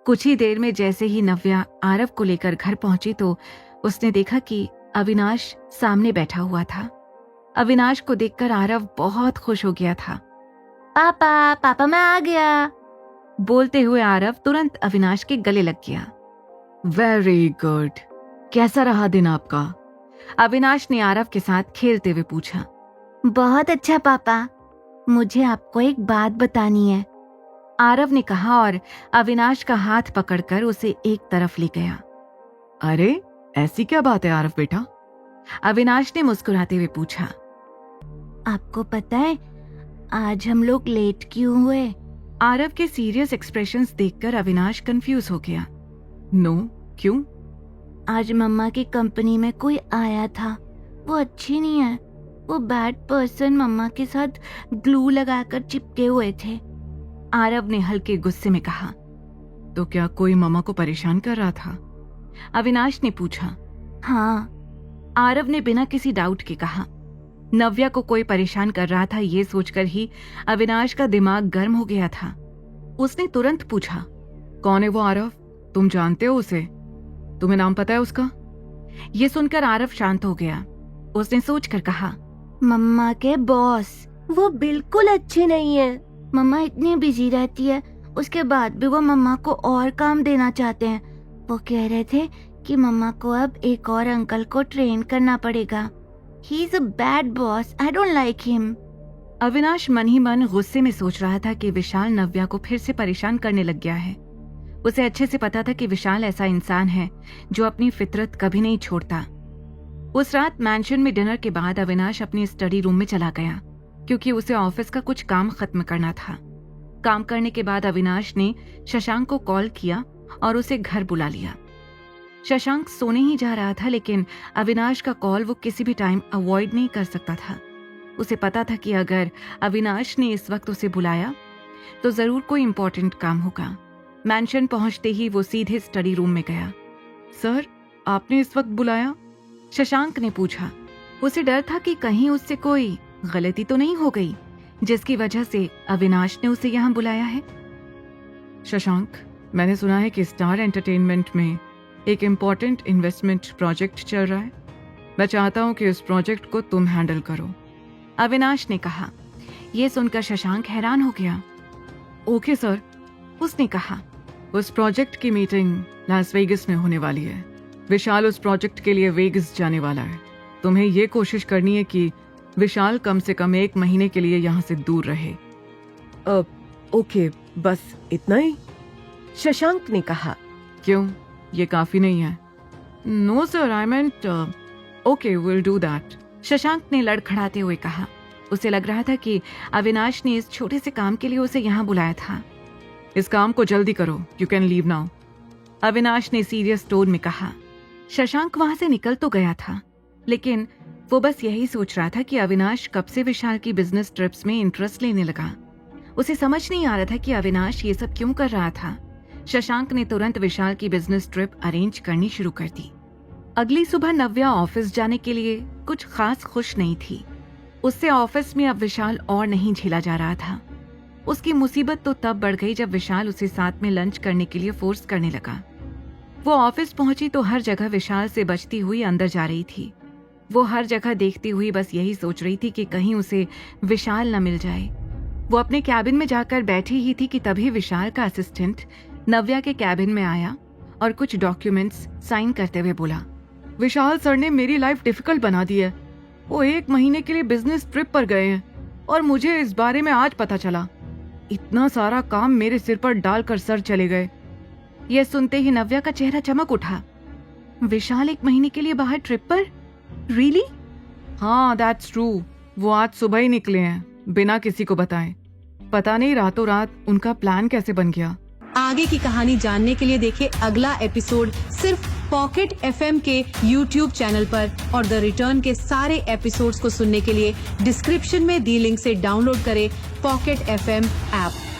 कुछ ही देर में जैसे ही नव्या आरव को लेकर घर पहुंची तो उसने देखा कि अविनाश सामने बैठा हुआ था। अविनाश को देखकर आरव बहुत खुश हो गया था। पापा पापा मैं आ गया, बोलते हुए आरव तुरंत अविनाश के गले लग गया। वेरी गुड, कैसा रहा दिन आपका? अविनाश ने आरव के साथ खेलते हुए पूछा। बहुत अच्छा पापा, मुझे आपको एक बात बतानी है, आरव ने कहा और अविनाश का हाथ पकड़कर उसे एक तरफ ले गया। अरे ऐसी क्या बात है आरव बेटा? अविनाश ने मुस्कुराते हुए पूछा। आपको पता है आज हम लोग लेट क्यों हुए? आरव के सीरियस एक्सप्रेशंस देखकर अविनाश कंफ्यूज हो गया। नो, क्यों? आज मम्मा की कंपनी में कोई आया था, वो अच्छी नहीं है, वो बैड पर्सन मम्मा के साथ ग्लू लगाकर चिपके हुए थे, आरव ने हल्के गुस्से में कहा। तो क्या कोई मम्मा को परेशान कर रहा था? अविनाश ने पूछा। हाँ, आरव ने बिना किसी डाउट के कहा। नव्या को कोई परेशान कर रहा था ये सोचकर ही अविनाश का दिमाग गर्म हो गया था। उसने तुरंत पूछा, कौन है वो आरव? तुम जानते हो उसे? तुम्हें नाम पता है उसका? ये सुनकर आरव शांत हो गया। उसने सोचकर कहा, मम्मा के बॉस, वो बिल्कुल अच्छे नहीं है। मम्मा इतनी बिजी रहती है, उसके बाद भी वो मम्मा को और काम देना चाहते हैं। वो कह रहे थे कि मम्मा को अब एक और अंकल को ट्रेन करना पड़ेगा। He is a bad boss, I don't like him. Avinash मन ही मन गुस्से में सोच रहा था कि विशाल नव्या को फिर से परेशान करने लग गया है। उसे अच्छे से पता था कि विशाल ऐसा इंसान है जो अपनी फितरत कभी नहीं छोड़ता। उस रात मैंशन में डिनर के बाद अविनाश अपनी स्टडी रूम में चला गया क्योंकि उसे ऑफिस का कुछ काम खत्म करना था। काम करने के बाद अविनाश ने शशांक को कॉल किया और उसे घर बुला लिया। शशांक सोने ही जा रहा था लेकिन अविनाश का कॉल वो किसी भी टाइम अवॉइड नहीं कर सकता था। उसे पता था कि अगर अविनाश ने इस वक्त उसे बुलाया तो जरूर कोई इंपॉर्टेंट काम होगा। मैंशन पहुंचते ही वो सीधे स्टडी रूम में गया। सर, आपने इस वक्त बुलाया? शशांक ने पूछा। उसे डर था कि कहीं उससे कोई गलती तो नहीं हो गई जिसकी वजह से अविनाश ने उसे यहाँ बुलाया है। शशांक, मैंने सुना है कि स्टार एंटरटेनमेंट में एक इम्पोर्टेंट इन्वेस्टमेंट प्रोजेक्ट चल रहा है। मैं चाहता हूँ कि उस प्रोजेक्ट को तुम हैंडल करो, अविनाश ने कहा। यह सुनकर शशांक हैरान हो गया। ओके सर, उसने कहा। उस प्रोजेक्ट की मीटिंग लास वेगस में होने वाली है। विशाल उस प्रोजेक्ट के लिए वेगस जाने वाला है। तुम्हें ये कोशिश करनी है कि विशाल कम से कम 1 महीने के लिए यहाँ से दूर रहे। ओके, बस इतना ही? शशांक ने कहा। क्यों, ये काफी नहीं है? No sir, I meant okay, will do that, Shashank ने लड़खड़ाते हुए कहा। उसे लग रहा था कि अविनाश ने इस छोटे से काम के लिए उसे यहाँ बुलाया था। इस काम को जल्दी करो, you can leave now, Avinash ने सीरियस टोन में कहा। शशांक वहां से निकल तो गया था लेकिन वो बस यही सोच रहा था कि अविनाश कब से विशाल की बिजनेस ट्रिप्स में इंटरेस्ट लेने लगा। उसे समझ नहीं आ रहा था कि अविनाश ये सब क्यों कर रहा था। शशांक ने तुरंत विशाल की बिजनेस ट्रिप अरेंज करनी शुरू कर दी। अगली सुबह नव्या ऑफिस जाने के लिए कुछ खास खुश नहीं थी। उससे ऑफिस में अब विशाल और नहीं झेला जा रहा था। उसकी मुसीबत तो तब बढ़ गई जब विशाल उसे साथ में लंच करने के लिए फोर्स करने लगा। वो ऑफिस पहुंची तो हर जगह विशाल से बचती हुई अंदर जा रही थी। वो हर जगह देखती हुई बस यही सोच रही थी कि कहीं उसे विशाल न मिल जाए। वो अपने कैबिन में जाकर बैठी ही थी कि तभी विशाल का असिस्टेंट नव्या के कैबिन में आया और कुछ डॉक्यूमेंट्स साइन करते हुए बोला, विशाल सर ने मेरी लाइफ डिफिकल्ट बना दी है। वो 1 महीने के लिए बिजनेस ट्रिप पर गए हैं और मुझे इस बारे में आज पता चला। इतना सारा काम मेरे सिर पर डालकर सर चले गए। यह सुनते ही नव्या का चेहरा चमक उठा। विशाल 1 महीने के लिए बाहर ट्रिप पर? रियली? हाँ, दैट्स ट्रू। वो आज सुबह ही निकले हैं बिना किसी को बताए। पता नहीं रातों रात उनका प्लान कैसे बन गया। आगे की कहानी जानने के लिए देखें अगला एपिसोड सिर्फ पॉकेट FM के YouTube चैनल पर और द रिटर्न के सारे एपिसोड्स को सुनने के लिए डिस्क्रिप्शन में दी लिंक से डाउनलोड करें पॉकेट FM ऐप।